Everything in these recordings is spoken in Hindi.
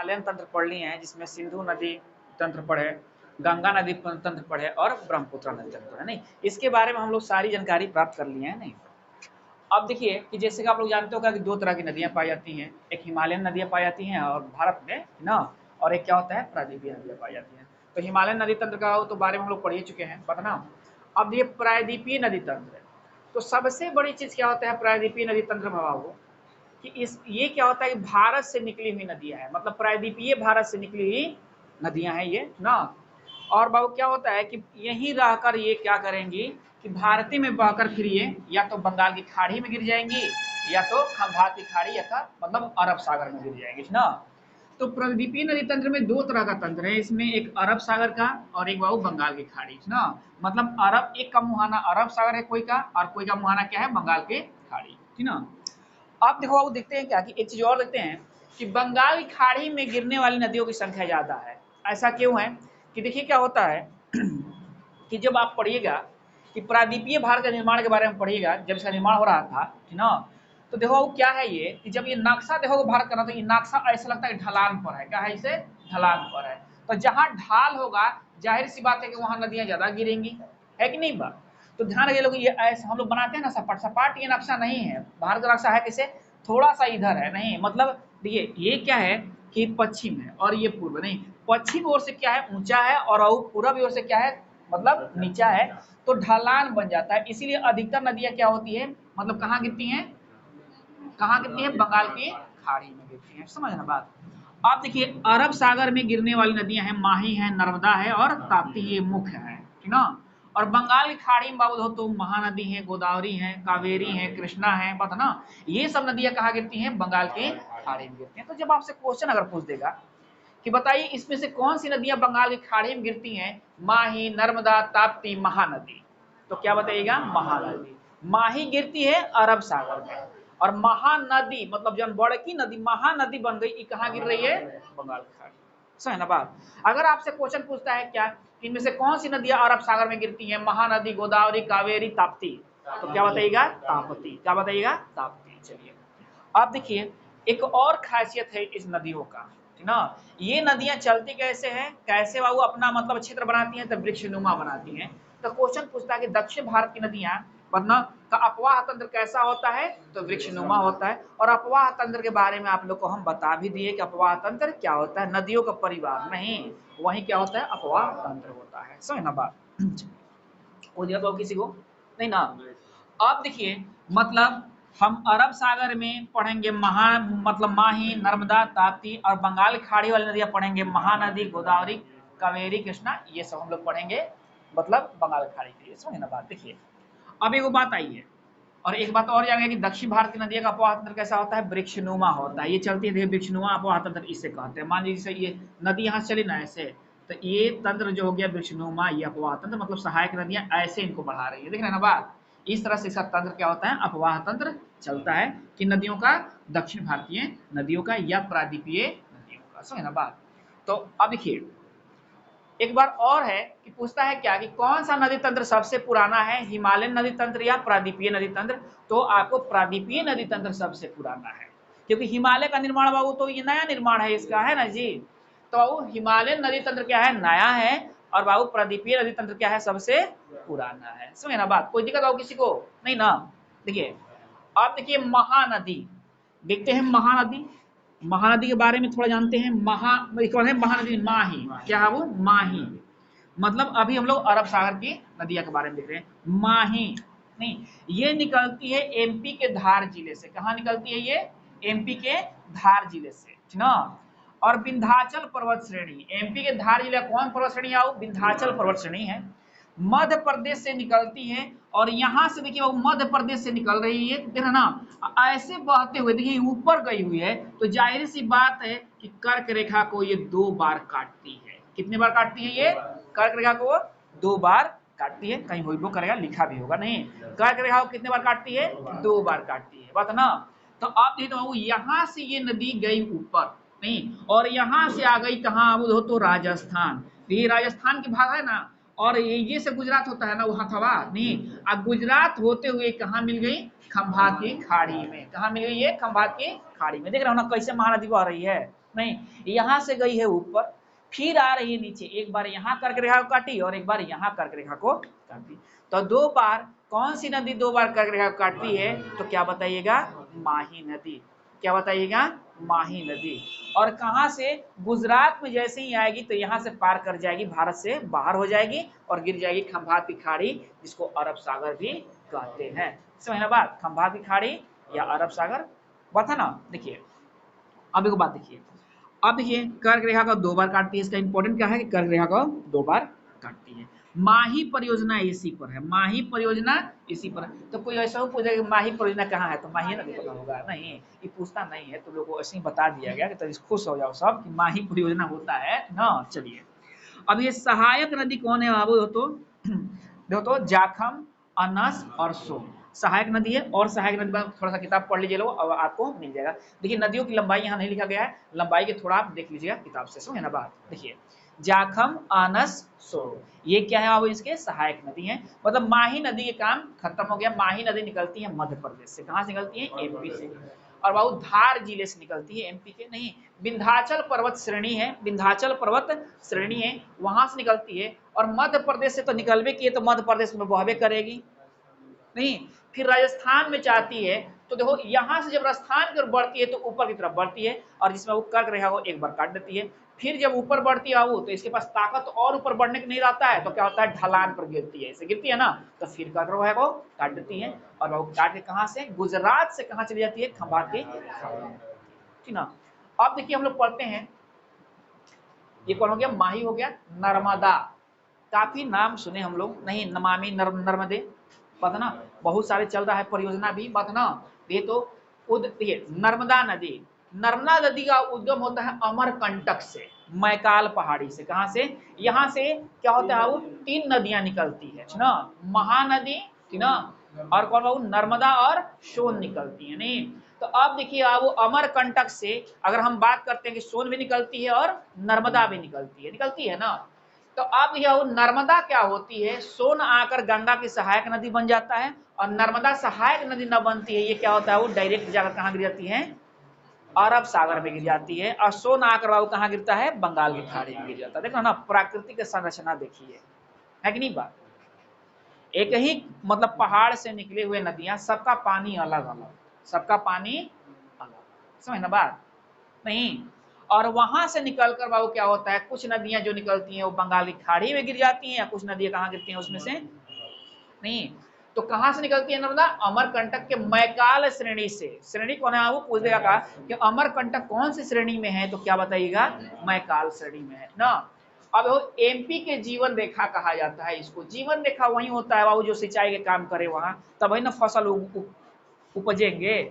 हिमालयन तंत्र पढ़ लिए हैं, जिसमें सिंधु नदी तंत्र पढ़े, गंगा नदी तंत्र पढ़े और ब्रह्मपुत्र नदी तंत्र है। नहीं, इसके बारे में हम लोग सारी जानकारी प्राप्त कर लिए हैं। नहीं, अब देखिए कि जैसे कि आप लोग जानते हो कि दो तरह की नदियां पाई जाती हैं, एक हिमालयन नदियां पाई जाती हैं और भारत में ना, और एक क्या होता है प्रायद्वीपीय नदियां पाई जाती हैं। तो हिमालयन नदी तंत्र का तो बारे में हम लोग पढ़ ही चुके हैं, पता ना। अब ये प्रायद्वीपीय नदी तंत्र है, तो सबसे बड़ी चीज क्या होता है प्रायद्वीपीय नदी तंत्र में बाबू, कि इस ये क्या होता है कि भारत से निकली हुई नदियां हैं, मतलब प्रायद्वीपीय भारत से निकली हुई नदियां हैं ये ना। और बाबू क्या होता है कि यहीं रहकर ये क्या करेंगी कि भारतीय में बहकर फिर ये या तो बंगाल की खाड़ी में गिर जाएंगी या तो खंभात की खाड़ी या मतलब अरब सागर में गिर जाएंगी ना। तो प्रायद्वीपीय नदी तंत्र में दो तरह का तंत्र है, इसमें एक अरब सागर का और एक बाबू बंगाल की खाड़ी ना। मतलब अरब एक का मुहाना अरब सागर है कोई का, और कोई का मुहाना क्या है बंगाल की खाड़ी, ठीक ना। आप देखो बाबू देखते हैं क्या कि एक चीज और देखते हैं कि बंगाल की खाड़ी में गिरने वाली नदियों की संख्या ज्यादा है। ऐसा क्यों है कि देखिए क्या होता है कि जब आप पढ़िएगा कि प्रायद्वीपीय भारत के निर्माण के बारे में पढ़िएगा, जब इसका निर्माण हो रहा था, ठीक ना, तो देखो वो क्या है ये कि जब ये नक्शा देखोगे भारत का ना, तो ये नक्शा ऐसा लगता है ढलान पर है। क्या है, इसे ढलान पर है। तो जहां ढाल होगा जाहिर सी बात है कि वहां नदियां ज्यादा गिरेंगी, है कि नहीं बात। तो ध्यान रखिए लोग, ये ऐसे हम लोग बनाते हैं ना सपाट सपाट, ये नक्शा नहीं है। भारत का नक्शा है किसे थोड़ा सा इधर है, नहीं मतलब देखिए ये क्या है कि पश्चिम है और ये पूर्व, नहीं पश्चिम ओर से क्या है ऊंचा है और पूर्व ओर से क्या है मतलब नीचा है, तो ढलान बन जाता है। इसीलिए अधिकतर नदियां क्या होती है मतलब कहाँ गिरती हैं, कहाँ गिरती है बंगाल की खाड़ी में गिरती है, समझना बात। अब देखिए अरब सागर में गिरने वाली नदियां हैं माही है, नर्मदा है और ताप्ती, ये मुख्य है, ठीक ना। और बंगाल की खाड़ी में बाबू तो महानदी है, गोदावरी है, कावेरी है, कृष्णा है, पता ना। ये सब नदियां कहाँ गिरती हैं बंगाल की खाड़ी में गिरती हैं। तो जब आपसे क्वेश्चन अगर पूछ देगा कि बताइए इसमें से कौन सी नदियां बंगाल की खाड़ी में गिरती हैं, माही, नर्मदा, ताप्ती, महानदी, तो क्या बताइएगा महानदी। माही गिरती है अरब सागर में, और महानदी मतलब जन बड़की नदी महानदी बन गई, ये कहाँ गिर रही है बंगाल की खाड़ी, सही ना बात। अगर आपसे क्वेश्चन पूछता है क्या इनमें से कौन सी नदियां अरब सागर में गिरती हैं, महानदी, गोदावरी, कावेरी, ताप्ती, तो क्या बताइएगा ताप्ती, क्या बताइएगा ताप्ती। चलिए अब देखिए एक और खासियत है इस नदियों का, ठीक ना। ये नदियां चलती कैसे हैं, कैसे बाबू अपना मतलब क्षेत्र बनाती हैं, तो वृक्षनुमा बनाती हैं। तो क्वेश्चन पूछता है कि दक्षिण भारत की नदियां मतलब का अपवाह तंत्र कैसा होता है, तो वृक्षनुमा होता है। और अपवाह तंत्र के बारे में आप लोग को हम बता भी दिए कि अपवाह तंत्र क्या होता है, नदियों का परिवार नहीं, वही क्या होता है अपवाह तंत्र होता है, समझ ना बात। हो दिया तो किसी को नहीं ना। अब देखिए मतलब हम अरब सागर में पढ़ेंगे मतलब माही, नर्मदा, ताप्ती, और बंगाल खाड़ी वाली नदियां पढ़ेंगे महानदी, गोदावरी, कावेरी, कृष्णा, ये सब हम लोग पढ़ेंगे मतलब बंगाल खाड़ी के लिए, समझे ना बात। देखिए अब एक बात आई है, और एक बात और जानेंगे कि दक्षिण भारत की नदियों का अपवाह तंत्र कैसा होता है, वृक्षनुमा होता है। ये चलती है वृक्षनुमा अपवाह तंत्र इसे कहते हैं। मान लीजिए ये नदी यहाँ चली ना ऐसे, तो ये तंत्र जो हो गया वृक्षनुमा, ये अपवाह तंत्र मतलब सहायक नदियां ऐसे इनको बढ़ा रही है, देख रहे हैं ना बात। इस तरह से इसका तंत्र क्या होता है अपवाह तंत्र चलता है कि नदियों का, दक्षिण भारतीय नदियों का या प्रायद्वीपीय नदियों का, समझे ना बात। तो अब देखिए एक बार और है कि पूछता है क्या कि कौन सा नदी तंत्र सबसे पुराना है, हिमालयन नदी तंत्र या प्रायद्वीपीय नदी तंत्र, तो आपको प्रायद्वीपीय नदी तंत्र सबसे पुराना है, क्योंकि हिमालय का निर्माण बाबू तो ये नया निर्माण है इसका, है ना जी। तो बाबू हिमालयन नदी तंत्र क्या है नया है, और बाबू प्रायद्वीपीय नदी तंत्र क्या है सबसे पुराना है, समझे ना बात। कोई दिक्कत हो किसी को नहीं ना। देखिए अब देखिए महानदी, देखते हैं महानदी, महानदी के बारे में थोड़ा जानते हैं। कौन है महानदी, माही, क्या है वो माही, मतलब अभी हम लोग अरब सागर की नदियां के बारे में देख रहे हैं। माही नहीं, ये निकलती है एमपी के धार जिले से, कहाँ निकलती है ये एमपी के धार जिले से, ठीक ना। और विंध्याचल पर्वत श्रेणी, एमपी के धार जिला कौन पर्वत श्रेणी आओ, विंध्याचल पर्वत श्रेणी है, मध्य प्रदेश से निकलती है। और यहां से देखिए वो मध्य प्रदेश से निकल रही है, देख रहे ना ऐसे बहते हुए देखिए ऊपर गई हुई है, तो जाहिर सी बात है कि कर्क रेखा को ये 2 बार काटती है। कितने बार काटती है ये कर्क रेखा को 2 बार काटती है, कहीं वो करेगा लिखा भी होगा नहीं, कर्क रेखा को कितने बार काटती है 2 बार काटती है, बात ना। तो आप देखिए तो यहाँ से ये नदी गई ऊपर नहीं, और यहाँ से आ गई कहाँ हो तो राजस्थान, ये राजस्थान की भाग है ना, और ये से गुजरात होता है ना वो हथवा नहीं, अब गुजरात होते हुए कहाँ मिल गई खंभात की खाड़ी में, कहाँ मिल गई ये खंभात की खाड़ी में, देख रहे हो ना कैसे महानदी बह रही है। नहीं, यहाँ से गई है ऊपर, फिर आ रही है नीचे, एक बार यहाँ कर्क रेखा को काटी और एक बार यहाँ कर्क रेखा को काटी। तो 2 बार कौन सी नदी 2 बार कर्क रेखा को काटती है? तो क्या बताइएगा? माही नदी। क्या बताइएगा? माही नदी। और कहाँ से? गुजरात में जैसे ही आएगी तो यहाँ से पार कर जाएगी, भारत से बाहर हो जाएगी और गिर जाएगी खंभात की खाड़ी, जिसको अरब सागर भी कहते हैं। समझना बात? खंभात की खाड़ी या अरब सागर, बात है ना। देखिए अब एक बात देखिए, अब देखिए कर्क रेखा को 2 बार काटती है। इसका इंपॉर्टेंट क्या है कि कर्क रेखा को 2 बार काटती है। माही परियोजना इसी पर है, माही परियोजना इसी पर है। तो कोई ऐसा पूछे कि माही परियोजना कहाँ है, तो माही नदी पता होगा? नहीं, ये पूछता नहीं है, तो लोग को ऐसे ही बता दिया गया कि तो खुश हो जाओ सब कि माही परियोजना होता है ना। चलिए अब ये सहायक नदी कौन है बाबू? देखो तो जाखम, अनस और सोन सहायक नदी है। और सहायक नदी पर थोड़ा सा किताब पढ़ लीजिए लोग, अब आपको मिल जाएगा। देखिए नदियों की लंबाई यहाँ नहीं लिखा गया है, लंबाई के थोड़ा आप देख लीजिएगा किताब से, समझे ना बात। देखिए जाखम, अनस, सोन, ये क्या है बाबू? इसके सहायक नदी है। मतलब माही नदी के काम खत्म हो गया। माही नदी निकलती है मध्य प्रदेश से। कहाँ से निकलती है? एमपी से। और बाबू धार जिले से निकलती है, एमपी के नहीं, विंध्याचल पर्वत श्रेणी है, विंध्याचल पर्वत श्रेणी है, वहां से निकलती है। और मध्य प्रदेश से तो निकलवे की है, तो मध्य प्रदेश में बहबे करेगी नहीं। फिर राजस्थान में चाहती है, तो देखो यहां से जब राजस्थान की ओर बढ़ती है तो ऊपर की तरफ बढ़ती है, और जिसमें वो कर्क रेखा को एक बार काट देती है। फिर जब ऊपर बढ़ती है वो, तो इसके पास ताकत और ऊपर बढ़ने की नहीं रहता है, तो क्या होता है? ढलान पर गिरती है, ऐसे गिरती है ना, तो फिर कर्क रेखा को काट देती है। और वो काट के कहां से? गुजरात से कहां चली जाती है? खंभात के, ठीक ना। अब देखिए हम लोग पढ़ते हैं, ये कौन हो गया? माही हो गया। नर्मदा, काफी नाम सुने हम लोग, नहीं नमामि नर्मदे, पता ना, बहुत सारे चल रहा है परियोजना भी, पता ना। ये तो देखिए नर्मदा नदी, नर्मदा नदी का उद्गम होता है अमरकंटक से, मैकाल पहाड़ी से। कहां से? यहाँ से क्या होता है? वो 3 नदियां निकलती है ना, महानदी, ठीक ना, और कौन बाबू? नर्मदा और सोन निकलती है नहीं। तो अब देखिए अब अमरकंटक से अगर हम बात करते हैं कि सोन भी निकलती है और नर्मदा भी निकलती है ना। तो अब यह नर्मदा क्या होती है? सोन आकर गंगा की सहायक नदी बन जाता है, और नर्मदा सहायक नदी न बनती है, ये क्या होता है? वो डायरेक्ट जाकर कहाँ गिर जाती है? अरब सागर में गिर जाती है। और सोन आकर वो कहाँ गिरता है? बंगाल की खाड़ी में गिर जाता है। देखो ना प्राकृतिक संरचना देखिए, है कि नहीं बात। एक ही मतलब पहाड़ से निकले हुए नदियां, सबका पानी अलग अलग, सबका पानी अलग, समझ ना बात नहीं। और वहां से निकलकर बाबू क्या होता है? कुछ नदियां जो निकलती हैं वो बंगाल की खाड़ी में गिर जाती हैं, या कुछ नदियां कहाँ गिरती हैं उसमें से नहीं। तो कहां से निकलती है नर्मदा? अमरकंटक के मैकाल श्रेणी से। श्रेणी कौन है? वो पूछ देगा का कि अमरकंटक कौन सी श्रेणी में है, तो क्या बताइएगा? मैकाल श्रेणी में है ना। अब वो एमपी के जीवन रेखा कहा जाता है इसको। जीवन रेखा वही होता है बाबू जो सिंचाई के काम करे वहां, तब ना फसल उपजेंगे।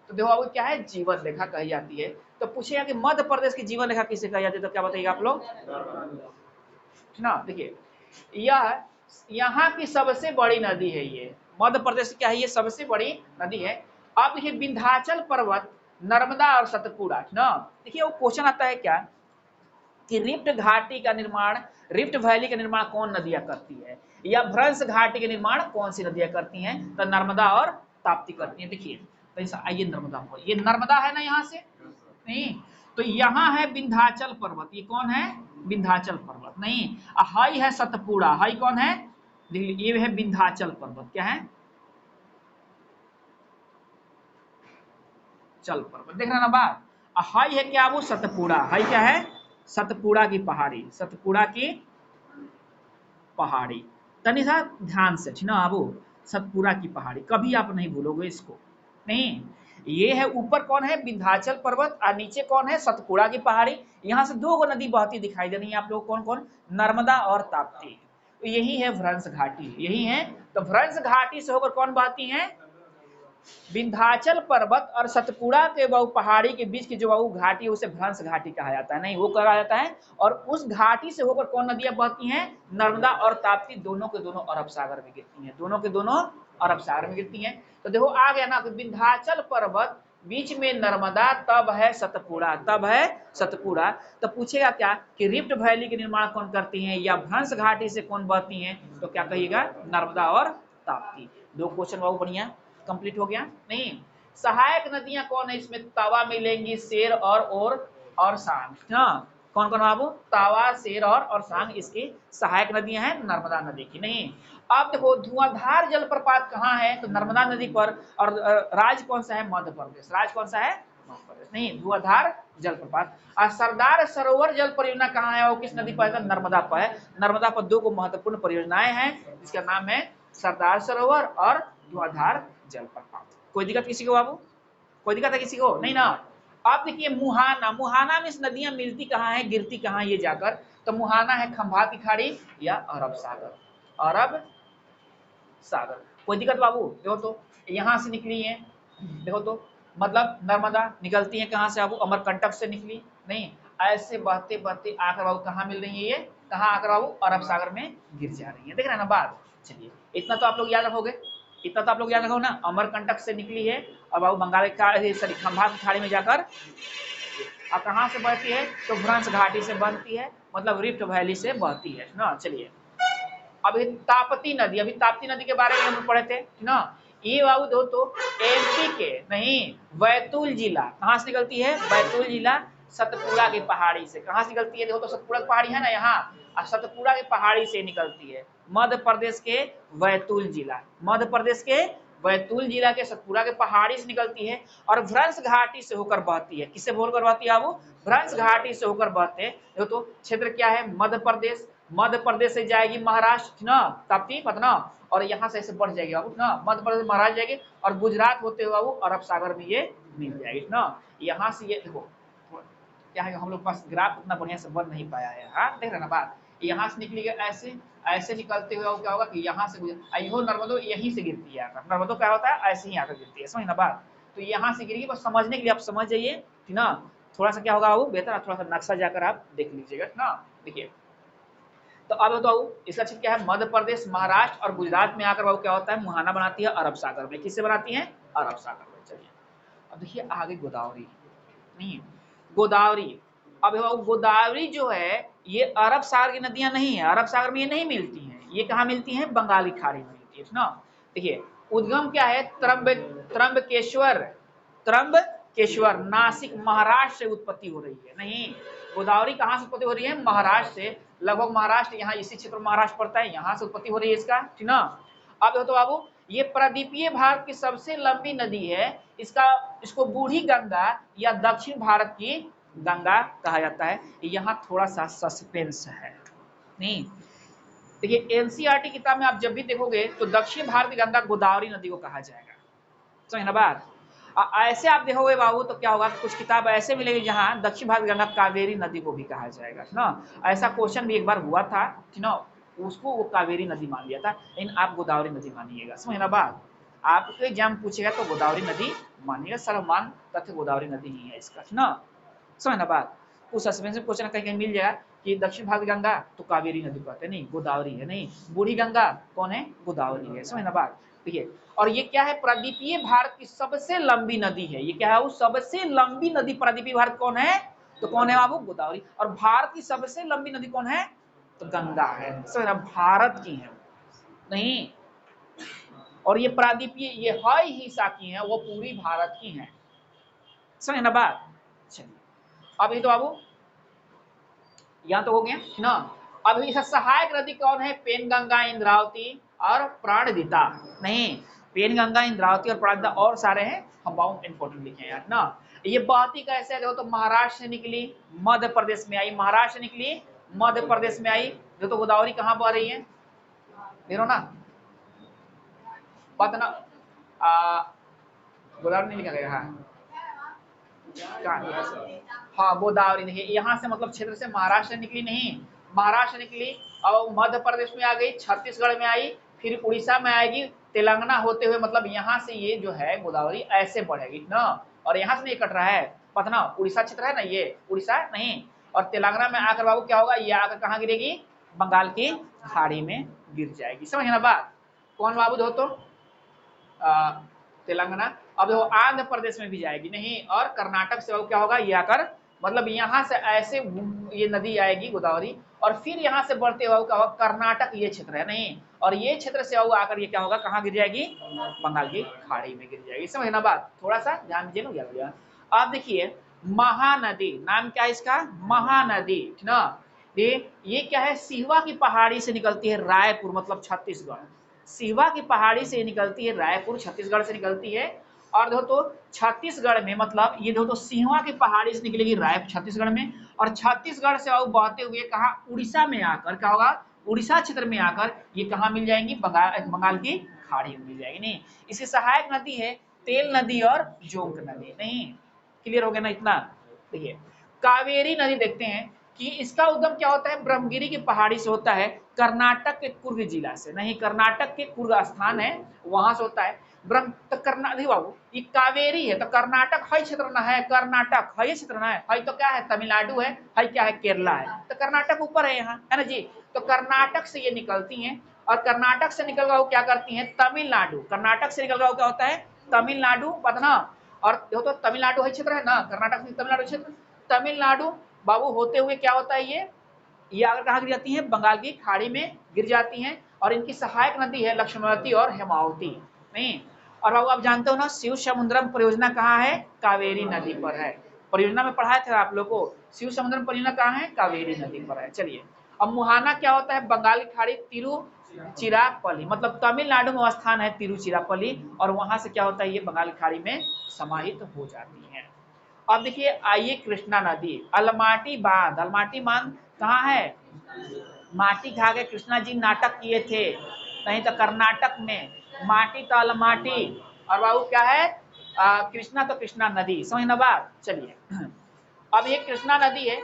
तो देखो अब क्या है? जीवन रेखा कही जाती है। तो पूछेगा कि मध्य प्रदेश की जीवन रेखा किसे कही जाती है, तो क्या बताइएगा आप लोग? ना देखिए यह यहाँ की सबसे बड़ी नदी है, ये मध्य प्रदेश की क्या है? ये सबसे बड़ी नदी है। अब देखिए विंध्याचल पर्वत, नर्मदा और सतपुड़ा ना। देखिए वो क्वेश्चन आता है क्या कि रिफ्ट घाटी का निर्माण, रिफ्ट वैली का निर्माण कौन नदियां करती है, या भ्रंश घाटी का निर्माण कौन सी नदियां करती हैं? तो नर्मदा और ताप्ती करती हैं। देखिए तो आइए नर्मदा को, ये नर्मदा है ना यहाँ से नहीं, तो यहाँ है विंध्याचल पर्वत। ये कौन है? विंध्याचल पर्वत नहीं। हाई है सतपुड़ा, हाई कौन है? ये है विंध्याचल पर्वत। क्या है? चल पर्वत, देख रहे ना बात। हाई है क्या? वो सतपुड़ा। हाई क्या है? सतपुड़ा की पहाड़ी, सतपुड़ा की पहाड़ी। तनी सा ध्यान से, ठीक ना बाबू, सतपुड़ा की पहाड़ी कभी आप नहीं भूलोगे इसको नहीं। ये है ऊपर कौन है? विंध्याचल पर्वत, और नीचे कौन है? सतपुड़ा की पहाड़ी। यहाँ से 2 नदी बहती दिखाई दे रही है आप लोग, कौन कौन? नर्मदा और ताप्ती। तो यही है भ्रंश घाटी, यही है। तो भ्रंश घाटी से होकर कौन बहती है? विंध्याचल पर्वत और सतपुड़ा के बहु पहाड़ी के बीच की जो बहु घाटी है उसे भ्रंश घाटी कहा जाता है नहीं, वो कहा जाता है। और उस घाटी से होकर कौन नदियां बहती हैं? नर्मदा और ताप्ती, दोनों के दोनों अरब सागर में गिरती हैं, दोनों के दोनों अरब सागर में गिरती हैं। तो देखो आ गया ना, विंध्याचल पर्वत, बीच में नर्मदा, तब है सतपुड़ा, तब है सतपुड़ा। तो पूछेगा क्या कि रिफ्ट वैली के निर्माण कौन करती हैं, या भ्रंश घाटी से कौन बहती हैं, तो क्या कहिएगा? नर्मदा और ताप्ती। 2 क्वेश्चन बहुत बढ़िया कंप्लीट हो गया नहीं। सहायक नदियां कौन है इसमें? तवा मिलेंगी, शेर और और सांग ना। कौन कौन बाबू? तावा, सेर और सांग इसकी सहायक नदियां हैं नर्मदा नदी की। नहीं, अब देखो धुआंधार जलप्रपात कहाँ है? तो नर्मदा नदी पर। और राज्य कौन सा है? मध्य प्रदेश। राज्य कौन सा है? मध्य प्रदेश। नहीं, धुआंधार जलप्रपात। और सरदार सरोवर जल परियोजना कहाँ है? वो किस नदी पर है? नर्मदा पर है। नर्मदा पर दो महत्वपूर्ण परियोजनाएं हैं, जिसका नाम है सरदार सरोवर और धुआंधार जलप्रपात। कोई दिक्कत किसी को बाबू? कोई दिक्कत है किसी को? नहीं ना। अब देखिए मुहाना, मुहाना में इस नदियां मिलती कहाँ है, गिरती कहाँ ये जाकर? तो मुहाना है खंभात की खाड़ी या अरब सागर। अरब सागर। कोई दिक्कत बाबू? देखो तो यहां से निकली है, देखो तो मतलब नर्मदा निकलती है कहां से बाबू? अमरकंटक से निकली। नहीं, ऐसे बहते बहते आकर बाबू कहाँ मिल रही है? ये कहाँ आकर बाबू? अरब सागर में गिर जा रही है। देख रहे हैं ना बात? चलिए इतना तो आप लोग याद रखोगे, इतना तो आप लोग याद रखो ना। अमरकंटक से निकली है और बाबू बंगाल की सॉरी खंभात की खाड़ी में जाकर और कहाँ से बहती है? तो भ्रंश घाटी से बनती है, मतलब रिफ्ट वैली से बहती है ना। चलिए अभी ताप्ती नदी, अभी ताप्ती नदी के बारे में हम पढ़े थे ना। ये बाबू दो तो एमपी के नहीं बैतूल जिला, कहाँ से निकलती है? बैतूल जिला सतपुड़ा की पहाड़ी से। कहाँ से निकलती है? देखो तो सतपुड़ा की पहाड़ी है ना यहाँ, और सतपुड़ा की पहाड़ी से निकलती है। मध्य प्रदेश के बैतूल जिला, मध्य प्रदेश के बैतूल जिला के सतपुड़ा के पहाड़ी से निकलती है और भ्रंश घाटी से होकर बहती है। किससे होकर बहती है बाबू? भ्रंश घाटी से होकर बहते हैं। देखो तो क्षेत्र क्या है? मध्य प्रदेश। मध्य प्रदेश से जाएगी महाराष्ट्र ना, ताप्ती पतना, और यहाँ से ऐसे बढ़ जाएगी बाबू ना, मध्य प्रदेश महाराष्ट्र जाएगी और गुजरात होते हुए बाबू अरब सागर में ये मिल जाएगी ना। यहाँ से ये देखो क्या है, हम लोग पास ग्राफ उतना बढ़िया से बन नहीं पाया है। हाँ देख रहे ना बात? यहाँ से निकली ऐसे ऐसे निकलते हुए क्या होगा कि यहाँ से यो नर्मदो यहीं से गिरती है आकर। नर्मदो क्या होता है? ऐसे ही आकर गिरती है, समझ ना बात? तो यहाँ से गिरेगी, बस समझने के लिए आप समझ जाइए ठीक ना। थोड़ा सा क्या होगा बाबू बेहतर, थोड़ा सा नक्शा जाकर आप देख लीजिएगा ना। देखिए तो अब बताओ इसका क्षेत्र क्या है? मध्य प्रदेश, महाराष्ट्र और गुजरात में आकर बाबू क्या होता है? मुहाना बनाती है अरब सागर में। किससे बनाती है? अरब सागर में। चलिए अब देखिए आगे गोदावरी। नहीं, गोदावरी, अब बाबू गोदावरी जो है ये अरब सागर की नदियां नहीं है, अरब सागर में ये नहीं मिलती हैं। ये कहाँ मिलती हैं? बंगाली खाड़ी में मिलती है ना। देखिए उद्गम क्या है? त्रंबकेश्वर, त्रंबकेश्वर नासिक महाराष्ट्र से उत्पत्ति हो रही है। नहीं, गोदावरी कहाँ से उत्पत्ति हो रही है? महाराष्ट्र से। लगभग महाराष्ट्र यहाँ इसी क्षेत्र में महाराष्ट्र पड़ता है, यहाँ से उत्पत्ति हो रही है इसका ठीक ना। अब देखो तो बाबू ये प्रादीपीय भारत की सबसे लंबी नदी है। इसको बूढ़ी गंगा या दक्षिण भारत की गंगा कहा जाता है। यहाँ थोड़ा सा सस्पेंस है। नहीं देखिए एनसीईआरटी किताब में आप जब भी देखोगे तो दक्षिण भारत की गंगा गोदावरी नदी को कहा जाएगा, समझ ना बात? ऐसे आप देखोगे बाबू तो क्या होगा, कुछ किताब ऐसे मिलेगी जहाँ दक्षिण भारत गंगा कावेरी नदी को भी कहा जाएगा ना। ऐसा क्वेश्चन भी एक बार हुआ था ठीक ना, उसको वो कावेरी नदी मान लिया था, लेकिन आप गोदावरी नदी मानिएगा, समझ ना बात? आपको एग्जाम पूछेगा तो गोदावरी नदी मानिएगा, सर्वमान तथ्य गोदावरी नदी ही है इसका ना, समझ ना बात? उस सस्पेंस में क्वेश्चन कहीं कहीं मिल जाएगा कि दक्षिण भारत गंगा तो कावेरी नदी कहते हैं, नहीं गोदावरी है। नहीं, बूढ़ी गंगा कौन है? गोदावरी है, समझ ना बात? देखिए और ये क्या है? प्रादीपीय भारत की सबसे लंबी नदी है। ये क्या है? वो सबसे लंबी नदी प्रादीपीय भारत कौन है? तो कौन है बाबू? गोदावरी। और भारत की सबसे लंबी नदी कौन है? तो गंगा है, समझ ना, भारत की है नहीं। और ये प्रादीपीय ये हाई हिस्सा की है, वो पूरी भारत की है, समझ ना बात? चलिए अब ये तो बाबू यहाँ तो हो गया ना। अब इसका सहायक नदी कौन है? पेनगंगा, इंद्रावती और प्राणहिता। नहीं, पेनगंगा, इंद्रावती और प्राणहिता और सारे हैं, हम बहुत इंपोर्टेंट लिखे हैं यार ना। ये बहती कैसे है? तो महाराष्ट्र से निकली, मध्य प्रदेश में आई, महाराष्ट्र से निकली मध्य प्रदेश में आई। जो तो गोदावरी कहाँ बह रही है? देखो ना पता ना, गोदावरी नहीं लिखा गया है हाँ गोदावरी। देखिए यहाँ से मतलब क्षेत्र से महाराष्ट्र निकली, नहीं महाराष्ट्र निकली और मध्य प्रदेश में आ गई, छत्तीसगढ़ में आई, फिर उड़ीसा में आएगी, तेलंगाना होते हुए, मतलब यहाँ से ये जो है गोदावरी ऐसे बढ़ेगी ना। और यहाँ से नहीं कट रहा है पतना, उड़ीसा क्षेत्र है ना, ये उड़ीसा नहीं, और तेलंगाना में आकर बाबू क्या होगा? ये आकर कहाँ गिरेगी? बंगाल की खाड़ी में गिर जाएगी, समझ ना बात? कौन बाबू दो तो तेलंगाना। अब देखो आंध्र प्रदेश में भी जाएगी, नहीं, और कर्नाटक से क्या होगा? ये आकर मतलब यहाँ से ऐसे ये नदी आएगी गोदावरी, और फिर यहाँ से बढ़ते हुए क्या होगा? कर्नाटक ये क्षेत्र है नहीं, और ये क्षेत्र से आकर ये क्या होगा? कहाँ गिर जाएगी? बंगाल की खाड़ी में गिर जाएगी, समझ ना बात? थोड़ा सा ध्यान दीजिए ना। आप देखिए महानदी, नाम क्या है इसका? महानदी, ठीक ना। ये क्या है? सिहवा की पहाड़ी से निकलती है, रायपुर मतलब छत्तीसगढ़। सिहवा की पहाड़ी से निकलती है, रायपुर छत्तीसगढ़ से निकलती है। और देखो तो छत्तीसगढ़ में, मतलब ये देखो तो सिहवा की पहाड़ी से निकलेगी रायपुर छत्तीसगढ़ में, और छत्तीसगढ़ से और बहते हुए कहा उड़ीसा में आकर क्या होगा? उड़ीसा क्षेत्र में आकर ये कहाँ मिल जाएंगी? बंगाल की खाड़ी में मिल जाएगी। नहीं, इसकी सहायक नदी है तेल नदी और जोंक नदी। नहीं, क्लियर हो गया ना इतना? देखिए कावेरी नदी देखते हैं कि इसका उद्गम क्या होता है? ब्रह्मगिरी की पहाड़ी से होता है, कर्नाटक के कुर्ग जिला से। नहीं, कर्नाटक के कुर्ग स्थान है, वहां से होता है। ब्रह्म तो कर्नाटक बाबू, ये कावेरी है तो कर्नाटक है क्षेत्र ना है, कर्नाटक है क्षेत्र ना है तो क्या है? तमिलनाडु है क्या है? केरला है, तो कर्नाटक ऊपर है यहाँ, है ना जी। तो कर्नाटक से ये निकलती हैं, और कर्नाटक से निकल गया क्या करती हैं? तमिलनाडु। कर्नाटक से निकल गया क्या होता है? तमिलनाडु, पता। और देखो तो तमिलनाडु है क्षेत्र है ना, कर्नाटक से तमिलनाडु क्षेत्र, तमिलनाडु बाबू होते हुए क्या होता है? ये आगे कहाँ गिर जाती है? बंगाल की खाड़ी में गिर जाती हैं। और इनकी सहायक नदी है लक्ष्मणवती और हेमावती। नहीं, और बाबू आप जानते हो ना शिव समुद्रम परियोजना कहाँ है? कावेरी नदी पर है। परियोजना में पढ़ाया था आप लोग को, शिव समुद्रम परियोजना कहाँ है? कावेरी नदी पर है। चलिए, अब मुहाना क्या होता है? बंगाल की खाड़ी तिरुचिरापल्ली, मतलब तमिलनाडु में स्थान है तिरुचिरापल्ली, और वहां से क्या होता है? ये बंगाल की खाड़ी में समाहित हो जाती है। अब देखिए आइए कृष्णा नदी, अलमाटी बांध। अलमाटी बांध कहाँ है? माटी खा के कृष्णा जी नाटक किए थे, नहीं तो कर्नाटक में माटी तो अलमाटी, और बाबू क्या है? कृष्णा तो कृष्णा नदी, समझ ना बात? चलिए अब ये कृष्णा नदी है,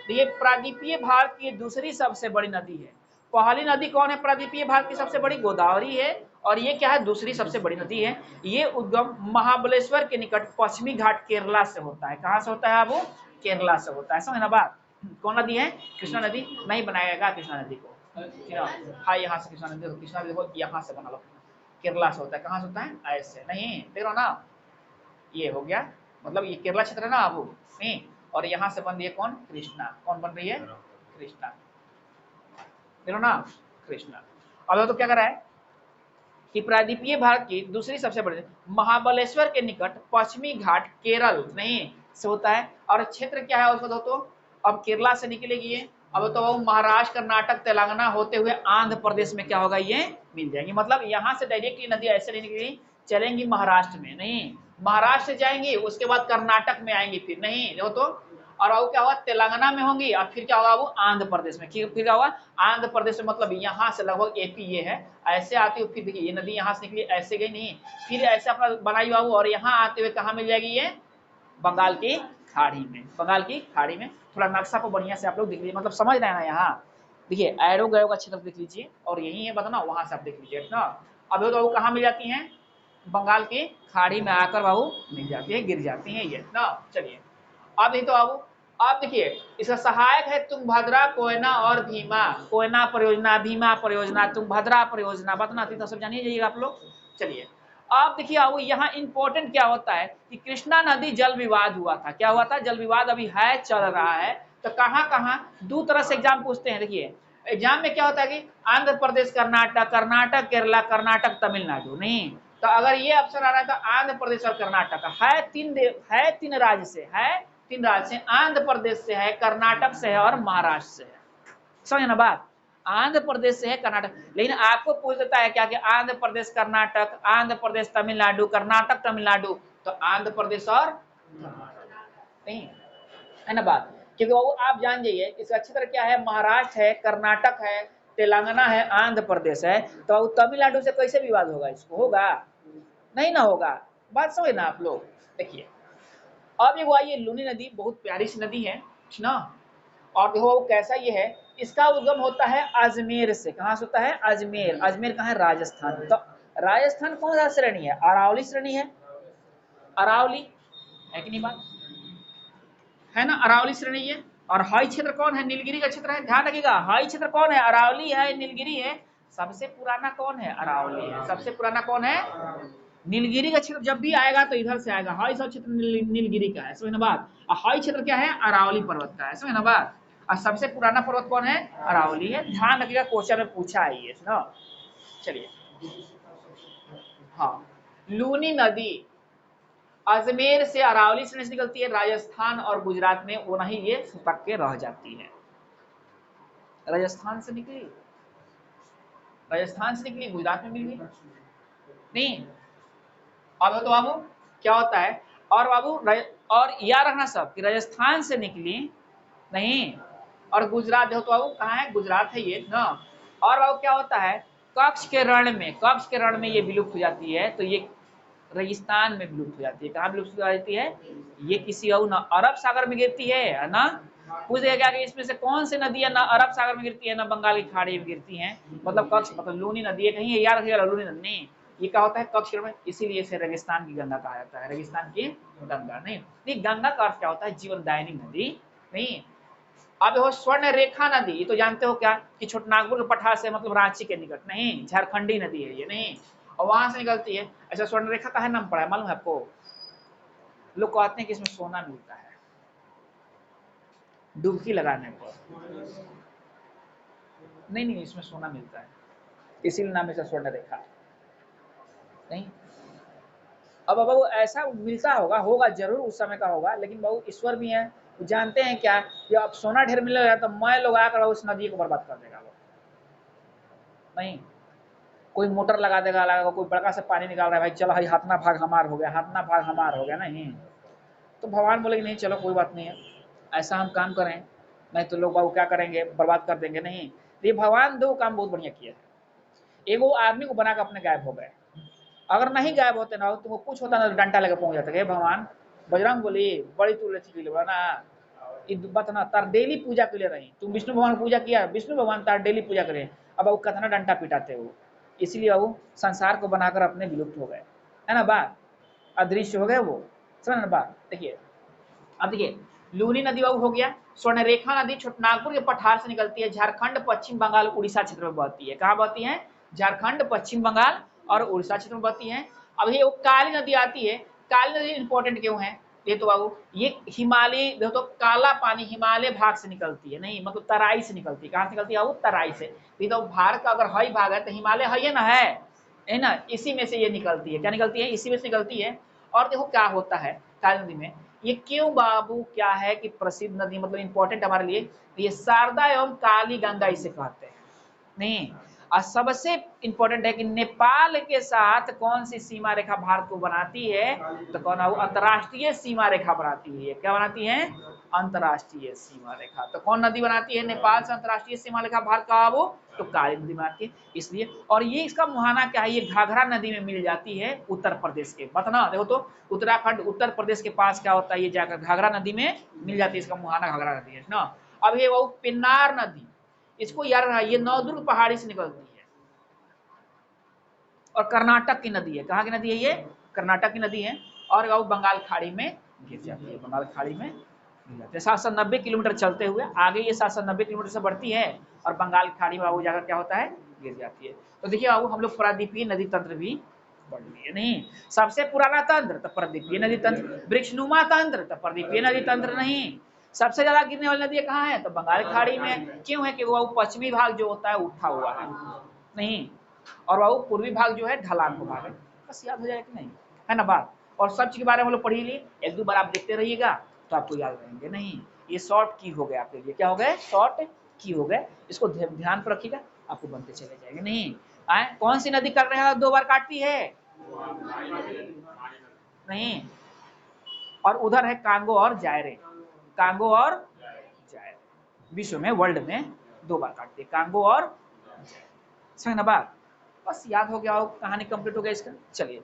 तो ये प्रादीपीय भारत की दूसरी सबसे बड़ी नदी है। पहली नदी कौन है प्रादीपीय भारत की सबसे बड़ी? गोदावरी है, और ये क्या है? दूसरी सबसे बड़ी नदी है। ये उद्गम महाबलेश्वर के निकट पश्चिमी घाट केरला से होता है। कहाँ से होता है? वो केरला से होता है, समझ ना बात? कौन नदी है? कृष्णा नदी। नहीं बनाएगा कृष्णा नदी को, हाँ यहाँ से कृष्णा नदी, कृष्णा नदी को यहाँ से बना लो, केरला से होता है। कहाँ से होता है? ऐसे। नहीं देख रहा ना, ये हो गया, मतलब ये केरला क्षेत्र है ना अब, नहीं, और यहाँ से बन रही है कौन? कृष्णा। कौन बन रही है? कृष्णा, देखो ना, कृष्णा। अब तो क्या कर रहा है कि प्रादीपीय भारत की दूसरी सबसे बड़ी महाबलेश्वर के निकट पश्चिमी घाट केरल नहीं से होता है। और क्षेत्र क्या है उसका? तो अब केरला से निकलेगी ये, अब तो वो महाराष्ट्र कर्नाटक तेलंगाना होते हुए आंध्र प्रदेश में क्या होगा? ये मिल जाएंगी। मतलब यहाँ से डायरेक्टली नदी ऐसे नहीं निकलेगी, चलेंगी महाराष्ट्र में, नहीं महाराष्ट्र से जाएंगी, उसके बाद कर्नाटक में आएंगी, फिर नहीं देखो तो, और वो क्या होगा? तेलंगाना में होंगी, और फिर क्या होगा? वो आंध्र प्रदेश में, फिर क्या होगा? आंध्र प्रदेश में, मतलब यहाँ से लगभग एपी ये है, ऐसे आती हुई फिर देखिए ये नदी यहाँ से निकली, ऐसे गई नहीं, फिर ऐसे अपना बनाई बाबू, और यहाँ आते हुए कहाँ मिल जाएगी? ये बंगाल की खाड़ी में। बंगाल की खाड़ी में थोड़ा नक्शा को बढ़िया से आप लोग देख लीजिए, मतलब समझ रहे हैं ना? यहाँ देखिए एरो गयो का क्षेत्र देख लीजिए, और यही है बताना, वहां से आप देख लीजिए ना। अब तो वो कहाँ मिल जाती हैं? बंगाल की खाड़ी में आकर बाबू मिल जाती है, गिर जाती है ये ना। चलिए अब नहीं तो बाबू, अब देखिए इसका सहायक है तुंगभद्रा, कोयना और भीमा। कोयना परियोजना, भीमा परियोजना, तुंगभद्रा परियोजना, बतना थी तो सब जानिए जाइएगा आप लोग। चलिए अब देखिए अब यहाँ इंपॉर्टेंट क्या होता है कि कृष्णा नदी जल विवाद हुआ था। क्या हुआ था? जल विवाद अभी है, चल रहा है। तो कहाँ कहाँ दो तरह से एग्जाम पूछते हैं। देखिए एग्जाम में क्या होता है कि आंध्र प्रदेश कर्नाटक, कर्नाटक केरला, कर्नाटक तमिलनाडु। नहीं, तो अगर ये ऑप्शन आ रहा है तो आंध्र प्रदेश और कर्नाटक है, तीन राज्य से है, तीन राज्य से, आंध्र प्रदेश से है, कर्नाटक से है और महाराष्ट्र से है। समझे ना बात? आंध्र प्रदेश से है, कर्नाटक, लेकिन आपको पूछ देता है क्या कि आंध्र प्रदेश कर्नाटक, आंध्र प्रदेश तमिलनाडु, कर्नाटक तमिलनाडु, तो आंध्र प्रदेश और नहीं, है ना बात? क्योंकि वो आप जान जाइए इसका क्षेत्र क्या है? महाराष्ट्र है, कर्नाटक है, तेलंगाना है, आंध्र प्रदेश है, तो तमिलनाडु से कैसे विवाद होगा? इसको होगा नहीं ना होगा। बात समझे ना आप लोग? देखिए अब ये हुआ, ये लूनी नदी बहुत प्यारी सी नदी है ना, और देखो वो कैसा ये है, इसका उद्गम होता है अजमेर से। कहाँ से होता है? अजमेर। अजमेर कहाँ है? राजस्थान। तो राजस्थान कौन सा श्रेणी है? अरावली श्रेणी है, अरावली है कि नहीं बात? है ना, अरावली श्रेणी है। और हाई क्षेत्र कौन है? नीलगिरी का क्षेत्र है, ध्यान रखिएगा। हाई क्षेत्र कौन है? अरावली है, नीलगिरी है। सबसे पुराना कौन है? अरावली है। सबसे पुराना कौन है? नीलगिरी का क्षेत्र जब भी आएगा तो इधर से आएगा, हाई सब क्षेत्र नीलगिरी का है, समझ ना बात? और हाई क्षेत्र क्या है? अरावली पर्वत का है, समझ ना बात? और सबसे पुराना पर्वत कौन है? अरावली है। ध्यान रखिएगा, क्वेश्चन में पूछा है ये ना। चलिए हाँ, लूनी नदी, अजमेर से अरावली श्रेणी से निकलती है, राजस्थान और गुजरात में वो नहीं ये पक के रह जाती है। राजस्थान से निकली, राजस्थान से निकली, गुजरात में मिल गई नहीं। अब तो बाबू क्या होता है, और बाबू और याद रखना सब कि राजस्थान से निकली नहीं और गुजरात, देखो तो बाबू कहाँ है, गुजरात है ये ना। और बाबू क्या होता है, कक्ष के रण में, कक्ष के रण में ये विलुप्त हो जाती है, तो ये रेगिस्तान में विलुप्त हो जाती है। कहाँ विलुप्त हो जाती है, ये किसी और ना अरब सागर में गिरती है ना। पूछ देगा क्या कि इसमें से कौन सी नदियां ना अरब सागर में गिरती है ना बंगाल की खाड़ी में गिरती हैं, मतलब कक्ष मतलब लूनी नदी है, कहीं याद रखिएगा लूनी नदी नहीं, ये क्या होता है कक्ष में, इसीलिए इसे रेगिस्तान की गंगा कहा जाता है, रेगिस्तान की गंगा नहीं। गंगा का अर्थ क्या होता है, जीवनदायिनी नदी नहीं। अब हो स्वर्ण रेखा नदी, ये तो जानते हो क्या कि छोटनागपुर के पठार से मतलब रांची के निकट नहीं, झारखंडी नदी है ये नहीं, और वहां से निकलती है। अच्छा स्वर्ण रेखा का है नाम पड़ा है मालूम है आपको, लोग कहते हैं कि इसमें सोना मिलता है डुबकी लगाने पर, नहीं इसमें सोना मिलता है, इसीलिए नाम है स्वर्ण रेखा नहीं। अब बाबू ऐसा मिलता होगा जरूर उस समय का होगा, लेकिन बाबू ईश्वर भी है, जानते हैं क्या कि अब सोना ढेर मिलेगा तो मैं लोग आकर उस नदी को बर्बाद कर देगा लोग नहीं। कोई मोटर लगा देगा, कोई बड़का से पानी निकाल रहा है, भाई चलो भाई हाथना भाग हमार हो गया, हाथना भाग हमार हो गया नहीं, तो भगवान बोलेगे नहीं चलो कोई बात नहीं है, ऐसा हम काम करें, नहीं तो लोग बाबू क्या करेंगे, बर्बाद कर देंगे नहीं। ये भगवान दो काम बहुत बढ़िया किया है, एक वो आदमी को बनाकर अपने गायब हो गए, अगर नहीं गायब होते ना तो वो कुछ होता ना तो डंडा लेके पहुंच जाते, भगवान बजरंग बोली बड़ी तू लची ना बतना तार डेली पूजा के लिए रही, तुम विष्णु भगवान पूजा किया, विष्णु भगवान तार डेली पूजा करें, अब वो कतना डंडा पिटाते हो, इसलिए वो संसार को बनाकर अपने विलुप्त हो गए, है ना बात, अदृश्य हो गए वो, समझ ना बात। देखिए अब देखिए लूनी नदी बाबू हो गया, स्वर्णरेखा नदी छोटनागपुर के पठार से निकलती है, झारखंड पश्चिम बंगाल उड़ीसा क्षेत्र में बहती है, कहाँ बहती है, झारखंड पश्चिम बंगाल और उड़ीसा क्षेत्र में बहती है। अब ये काली नदी आती है, काली नदी इंपॉर्टेंट क्यों है, ये तो बाबू ये हिमालय देखो तो काला पानी हिमालय भाग से निकलती है नहीं, मतलब तराई से निकलती है, कहाँ से निकलती है बाबू, तराई से। तो भारत का अगर हई भाग है तो हिमालय है ना, है ना, इसी में से ये निकलती है, क्या निकलती है, इसी में से निकलती है। और देखो क्या होता है काली नदी में, ये क्यों बाबू क्या है कि प्रसिद्ध नदी मतलब इंपॉर्टेंट हमारे लिए, ये शारदा एवं काली गंगा इसे कहते हैं नहीं। और सबसे इंपॉर्टेंट है कि नेपाल के साथ कौन सी सीमा रेखा भारत को बनाती है, तो कौन है, अंतरराष्ट्रीय सीमा रेखा बनाती है, क्या बनाती है, अंतरराष्ट्रीय सीमा रेखा। तो कौन नदी बनाती है नेपाल से अंतरराष्ट्रीय सीमा रेखा भारत का, वो तो काली नदी बनाती है इसलिए। और ये इसका मुहाना क्या है, ये घाघरा नदी में मिल जाती है उत्तर प्रदेश के, बतना देखो तो उत्तराखंड उत्तर प्रदेश के पास क्या होता है, ये जाकर घाघरा नदी में मिल जाती है, इसका मुहाना घाघरा नदी है ना। अब ये वो पिन्नार नदी, इसको याद रखना, ये नवदुर्ग पहाड़ी से निकलती है और कर्नाटक की नदी है, कहाँ की नदी है ये, कर्नाटक की नदी है, और वो बंगाल खाड़ी में गिर जाती है, बंगाल खाड़ी में 790 किलोमीटर चलते हुए आगे ये 790 किलोमीटर से बढ़ती है और बंगाल खाड़ी में बाबू जाकर क्या होता है, गिर जाती है। तो देखिए बाबू हम लोग प्रादीपीय नदी तंत्र भी बढ़ लिए नहीं, सबसे पुराना तंत्र तो प्रादीपीय नदी तंत्र, वृक्षनुमा तंत्र तो प्रादीपीय नदी तंत्र नहीं। सबसे ज्यादा गिरने वाली नदी कहाँ है, तो बंगाल खाड़ी में, क्यों है कि वो पश्चिमी भाग जो होता है उठा हुआ है नहीं, और वो पूर्वी भाग जो है ढलान को भाग है, बस याद हो जाए कि नहीं, है ना बात। और सब चीज के बारे में हम लोग पढ़ी लिए, एक दो बार आप देखते रहिएगा तो आपको याद रहेंगे नहीं। ये शॉर्ट की हो गया आपके लिए, क्या हो गए, शॉर्ट की हो गए, इसको ध्यान पर रखिएगा, आपको बनते चले जाएंगे नहीं। आए कौन सी नदी कर रहे हैं दो बार काटती है नहीं, और उधर है कांगो और जायरे, कांगो और जायरे विश्व में वर्ल्ड में दो बार काटती है, कांगो और समझ ना बात। बस याद हो गया हो, कहानी कंप्लीट हो गया इसका, चलिए